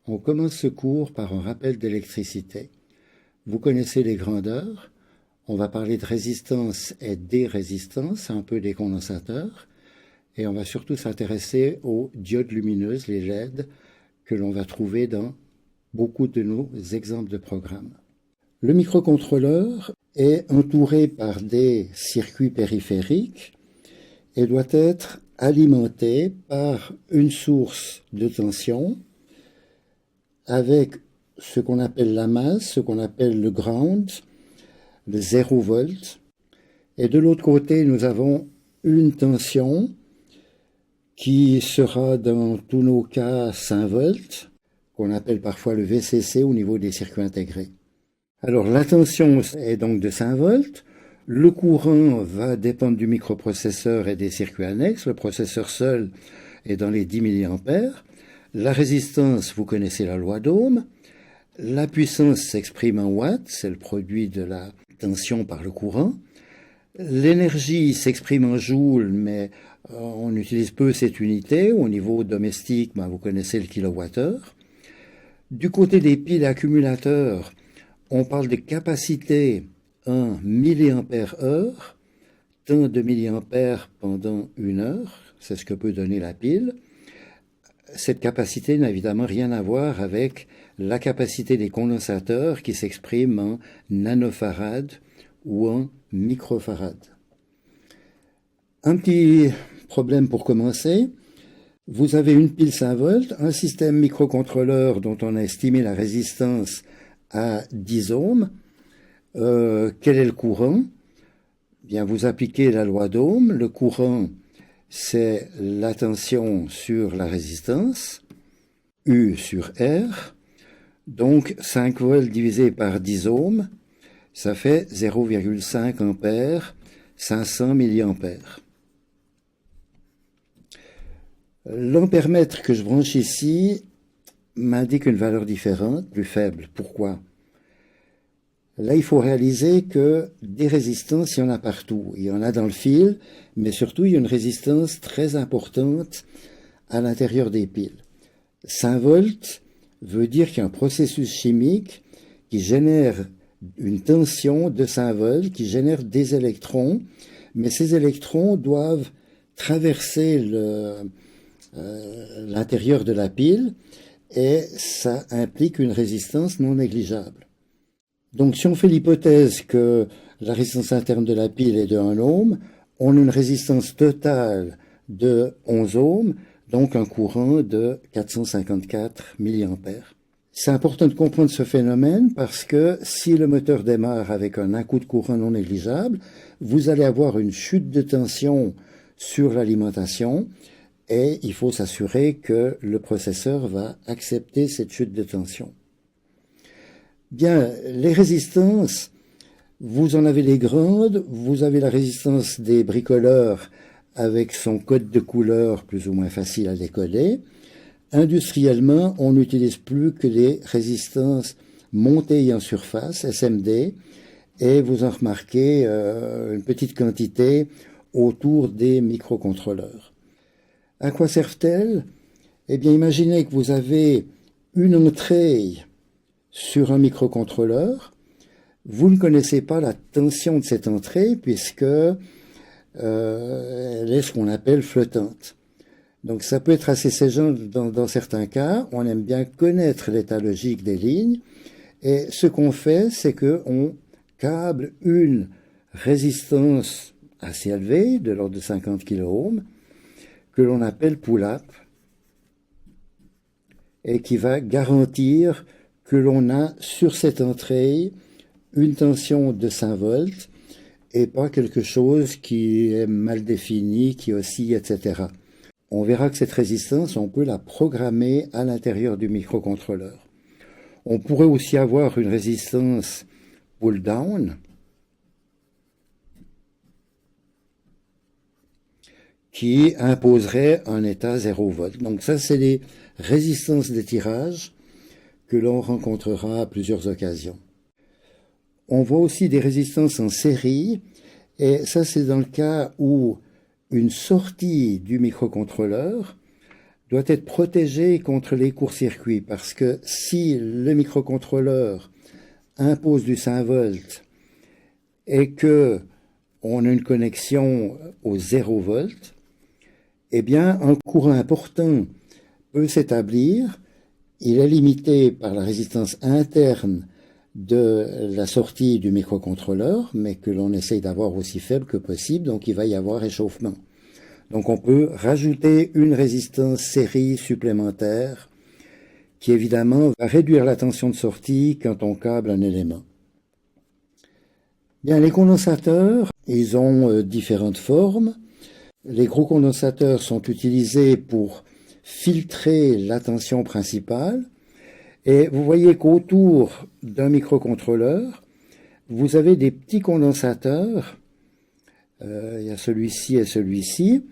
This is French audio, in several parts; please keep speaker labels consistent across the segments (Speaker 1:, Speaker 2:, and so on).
Speaker 1: On commence ce cours par un rappel d'électricité. Vous connaissez les grandeurs. On va parler de résistance et dérésistance, un peu des condensateurs. Et on va surtout s'intéresser aux diodes lumineuses, les LED, que l'on va trouver dans beaucoup de nos exemples de programmes. Le microcontrôleur est entouré par des circuits périphériques et doit être alimenté par une source de tension avec ce qu'on appelle la masse, ce qu'on appelle le ground, le 0 volt. Et de l'autre côté, nous avons une tension qui sera dans tous nos cas 5 volts, qu'on appelle parfois le VCC au niveau des circuits intégrés. Alors la tension est donc de 5 volts. Le courant va dépendre du microprocesseur et des circuits annexes. Le processeur seul est dans les 10 mA. La résistance, vous connaissez la loi d'Ohm. La puissance s'exprime en watts, c'est le produit de la tension par le courant. L'énergie s'exprime en joules, mais on utilise peu cette unité. Au niveau domestique, vous connaissez le kilowattheure. Du côté des piles et accumulateurs, on parle de capacité en milliampères-heure, temps de milliampères pendant 1 heure, c'est ce que peut donner la pile. Cette capacité n'a évidemment rien à voir avec la capacité des condensateurs qui s'exprime en nanofarad ou en microfarad. Un petit problème pour commencer. Vous avez une pile 5 volts, un système microcontrôleur dont on a estimé la résistance à 10 ohms. Quel est le courant? Bien, vous appliquez la loi d'Ohm. Le courant, c'est la tension sur la résistance, U sur R. Donc, 5 volts divisé par 10 ohms, ça fait 0,5 ampères, 500 milliampères. L'ampèremètre que je branche ici m'indique une valeur différente, plus faible. Pourquoi? Là, il faut réaliser que des résistances, il y en a partout. Il y en a dans le fil, mais surtout, il y a une résistance très importante à l'intérieur des piles. 5 volts veut dire qu'il y a un processus chimique qui génère une tension de 5 volts, qui génère des électrons, mais ces électrons doivent traverser l'intérieur de la pile et ça implique une résistance non négligeable. Donc si on fait l'hypothèse que la résistance interne de la pile est de 1 ohm, on a une résistance totale de 11 ohms, donc un courant de 454 milliampères. C'est important de comprendre ce phénomène parce que si le moteur démarre avec un coup de courant non négligeable, vous allez avoir une chute de tension sur l'alimentation et il faut s'assurer que le processeur va accepter cette chute de tension. Bien, les résistances, vous en avez les grandes, vous avez la résistance des bricoleurs avec son code de couleur plus ou moins facile à décoder. Industriellement, on n'utilise plus que les résistances montées en surface, SMD, et vous en remarquez une petite quantité autour des microcontrôleurs. À quoi servent-elles? Eh bien, imaginez que vous avez une entrée sur un microcontrôleur. Vous ne connaissez pas la tension de cette entrée puisque elle est ce qu'on appelle flottante. Donc ça peut être assez séchant dans certains cas. On aime bien connaître l'état logique des lignes. Et ce qu'on fait, c'est qu'on câble une résistance assez élevée, de l'ordre de 50 kΩ, que l'on appelle pull-up, et qui va garantir que l'on a sur cette entrée une tension de 5 volts et pas quelque chose qui est mal défini, qui oscille, etc. On verra que cette résistance, on peut la programmer à l'intérieur du microcontrôleur. On pourrait aussi avoir une résistance pull-down qui imposerait un état 0 volt. Donc ça, c'est les résistances d'étirage que l'on rencontrera à plusieurs occasions. On voit aussi des résistances en série, et ça c'est dans le cas où une sortie du microcontrôleur doit être protégé contre les courts-circuits, parce que si le microcontrôleur impose du 5 volts et que on a une connexion au 0 volt, eh bien un courant important peut s'établir. Il est limité par la résistance interne de la sortie du microcontrôleur, mais que l'on essaye d'avoir aussi faible que possible, donc il va y avoir échauffement. Donc on peut rajouter une résistance série supplémentaire qui évidemment va réduire la tension de sortie quand on câble un élément. Bien, les condensateurs, ils ont différentes formes. Les gros condensateurs sont utilisés pour filtrer la tension principale. Et vous voyez qu'autour d'un microcontrôleur, vous avez des petits condensateurs, il y a celui-ci et celui-ci,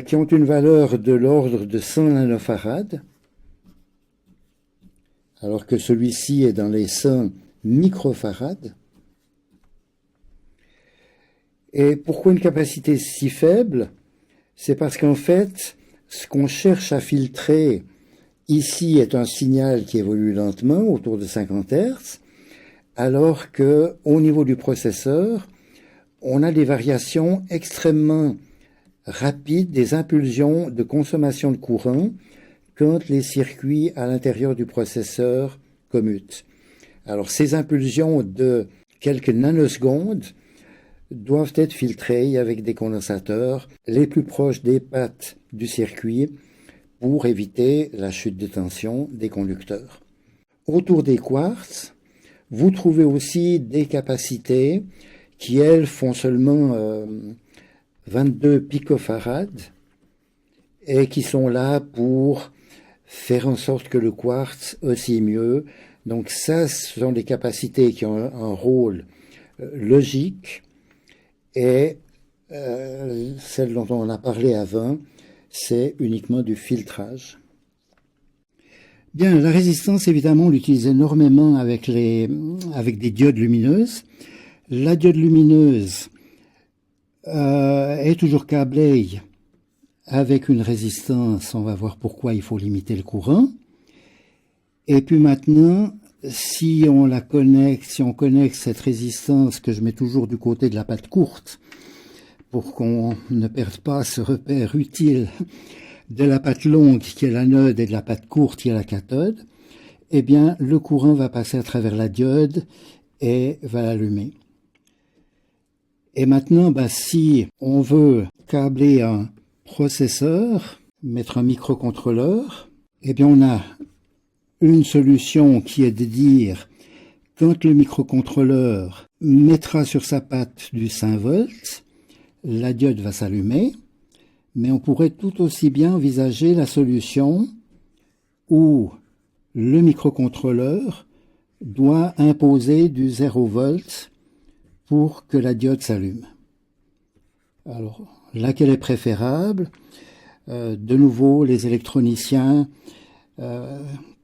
Speaker 1: qui ont une valeur de l'ordre de 100 nanofarads, alors que celui-ci est dans les 100 microfarads. Et pourquoi une capacité si faible? C'est parce qu'en fait, ce qu'on cherche à filtrer ici est un signal qui évolue lentement, autour de 50 Hz, alors que au niveau du processeur, on a des variations extrêmement rapides, des impulsions de consommation de courant quand les circuits à l'intérieur du processeur commutent. Alors ces impulsions de quelques nanosecondes doivent être filtrées avec des condensateurs les plus proches des pattes du circuit pour éviter la chute de tension des conducteurs. Autour des quartz, vous trouvez aussi des capacités qui, elles, font seulement 22 picofarads et qui sont là pour faire en sorte que le quartz oscille mieux. Donc ça, ce sont des capacités qui ont un rôle logique et celle dont on a parlé avant, c'est uniquement du filtrage. Bien, la résistance, évidemment, on l'utilise énormément avec des diodes lumineuses. La diode lumineuse est toujours câblée avec une résistance. On va voir pourquoi il faut limiter le courant. Et puis maintenant, si on connecte cette résistance que je mets toujours du côté de la patte courte, pour qu'on ne perde pas ce repère utile de la patte longue qui est l'anode et de la patte courte qui est la cathode, eh bien le courant va passer à travers la diode et va l'allumer. Et maintenant, si on veut câbler un processeur, mettre un microcontrôleur, eh bien on a une solution qui est de dire quand le microcontrôleur mettra sur sa patte du 5 volts, la diode va s'allumer, mais on pourrait tout aussi bien envisager la solution où le microcontrôleur doit imposer du 0 volt pour que la diode s'allume. Alors, laquelle est préférable? De nouveau, les électroniciens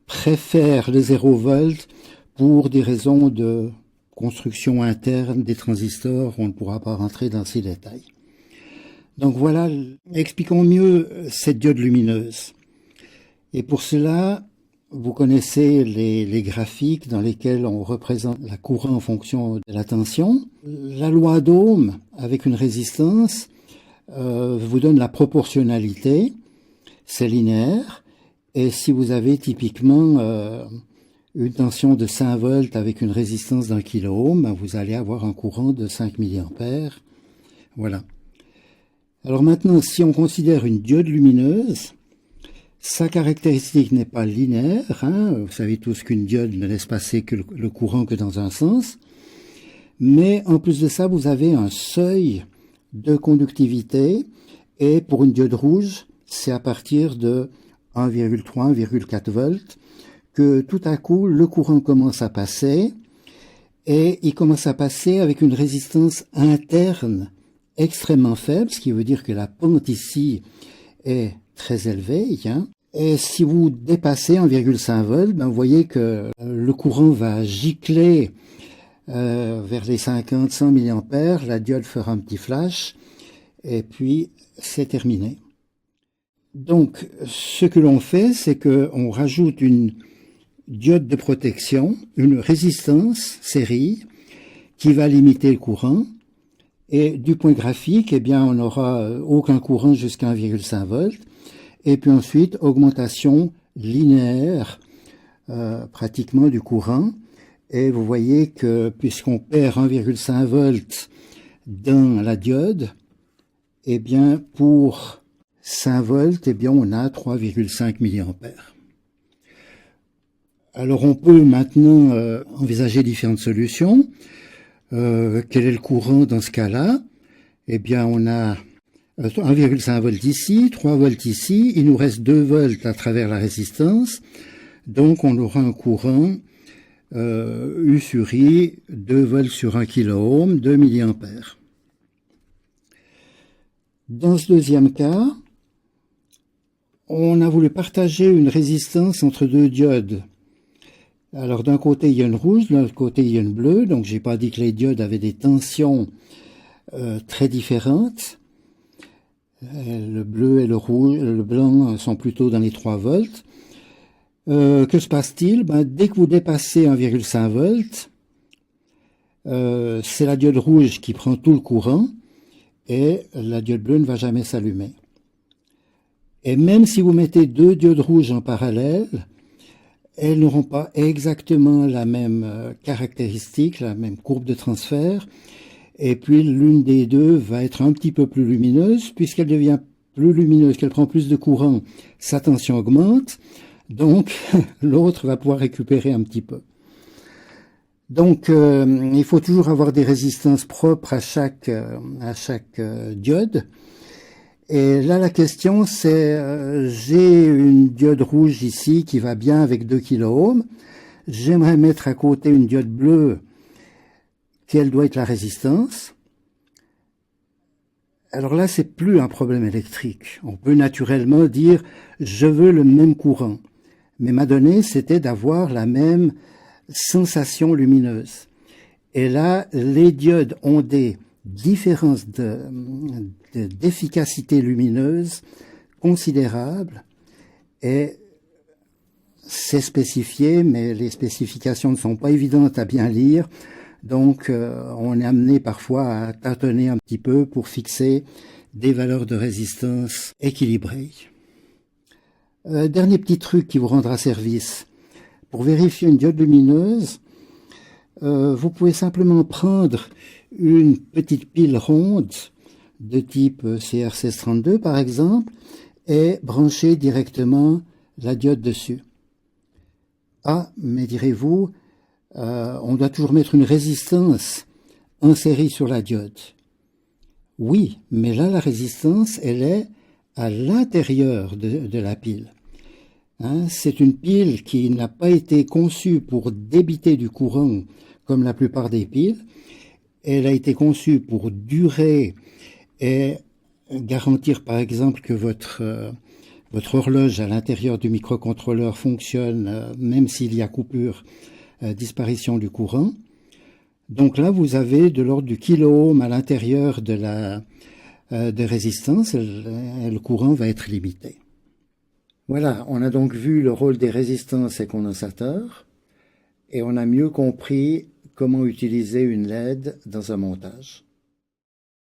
Speaker 1: préfèrent le 0 volt pour des raisons de construction interne des transistors, on ne pourra pas rentrer dans ces détails. Donc voilà, expliquons mieux cette diode lumineuse. Et pour cela, vous connaissez les graphiques dans lesquels on représente la courant en fonction de la tension. La loi d'Ohm, avec une résistance, vous donne la proportionnalité, c'est linéaire, et si vous avez typiquement une tension de 5 volts avec une résistance d'1 kΩ, vous allez avoir un courant de 5 mA. Voilà. Alors maintenant, si on considère une diode lumineuse, sa caractéristique n'est pas linéaire. Vous savez tous qu'une diode ne laisse passer que le courant que dans un sens. Mais en plus de ça, vous avez un seuil de conductivité. Et pour une diode rouge, c'est à partir de 1,3, 1,4 volts que tout à coup, le courant commence à passer. Et il commence à passer avec une résistance interne extrêmement faible, ce qui veut dire que la pente ici est très élevée. Et si vous dépassez 1,5 volts, vous voyez que le courant va gicler vers les 50, 100 mA, la diode fera un petit flash, et puis c'est terminé. Donc, ce que l'on fait, c'est qu'on rajoute une diode de protection, une résistance série, qui va limiter le courant. Et du point graphique, eh bien, on n'aura aucun courant jusqu'à 1,5 volts. Et puis ensuite, augmentation linéaire, pratiquement du courant. Et vous voyez que puisqu'on perd 1,5 volts dans la diode, eh bien, pour 5 volts, eh bien, on a 3,5 milliampères. Alors, on peut maintenant envisager différentes solutions. Quel est le courant dans ce cas-là? Eh bien, on a 1,5 volts ici, 3 volts ici, il nous reste 2 volts à travers la résistance, donc on aura un courant U sur I, 2 volts sur 1 kilo-ohm, 2 milliampères. Dans ce deuxième cas, on a voulu partager une résistance entre deux diodes. Alors d'un côté il y a une rouge, de l'autre côté il y a une bleue, donc j'ai pas dit que les diodes avaient des tensions très différentes. Le bleu et le rouge, le blanc sont plutôt dans les 3 volts. Que se passe-t-il? Dès que vous dépassez 1,5 volts, c'est la diode rouge qui prend tout le courant et la diode bleue ne va jamais s'allumer. Et même si vous mettez deux diodes rouges en parallèle, elles n'auront pas exactement la même caractéristique, la même courbe de transfert. Et puis l'une des deux va être un petit peu plus lumineuse. Puisqu'elle devient plus lumineuse, qu'elle prend plus de courant, sa tension augmente. Donc l'autre va pouvoir récupérer un petit peu. Donc il faut toujours avoir des résistances propres à chaque diode. Et là la question c'est, j'ai une diode rouge ici qui va bien avec 2 kilo-ohms. J'aimerais mettre à côté une diode bleue. Quelle doit être la résistance? Alors là, c'est plus un problème électrique. On peut naturellement dire, je veux le même courant. Mais ma donnée, c'était d'avoir la même sensation lumineuse. Et là, les diodes ont des différences d'efficacité lumineuse considérables. Et c'est spécifié, mais les spécifications ne sont pas évidentes à bien lire. Donc, on est amené parfois à tâtonner un petit peu pour fixer des valeurs de résistance équilibrées. Dernier petit truc qui vous rendra service. Pour vérifier une diode lumineuse, vous pouvez simplement prendre une petite pile ronde de type CR1632 par exemple et brancher directement la diode dessus. Ah, mais direz-vous, on doit toujours mettre une résistance en série sur la diode. Oui, mais là, la résistance, elle est à l'intérieur de la pile. Hein, c'est une pile qui n'a pas été conçue pour débiter du courant comme la plupart des piles. Elle a été conçue pour durer et garantir, par exemple, que votre horloge à l'intérieur du microcontrôleur fonctionne même s'il y a coupure. Disparition du courant. Donc là, vous avez de l'ordre du kilo-ohm à l'intérieur de résistance, et le courant va être limité. Voilà, on a donc vu le rôle des résistances et condensateurs, et on a mieux compris comment utiliser une LED dans un montage.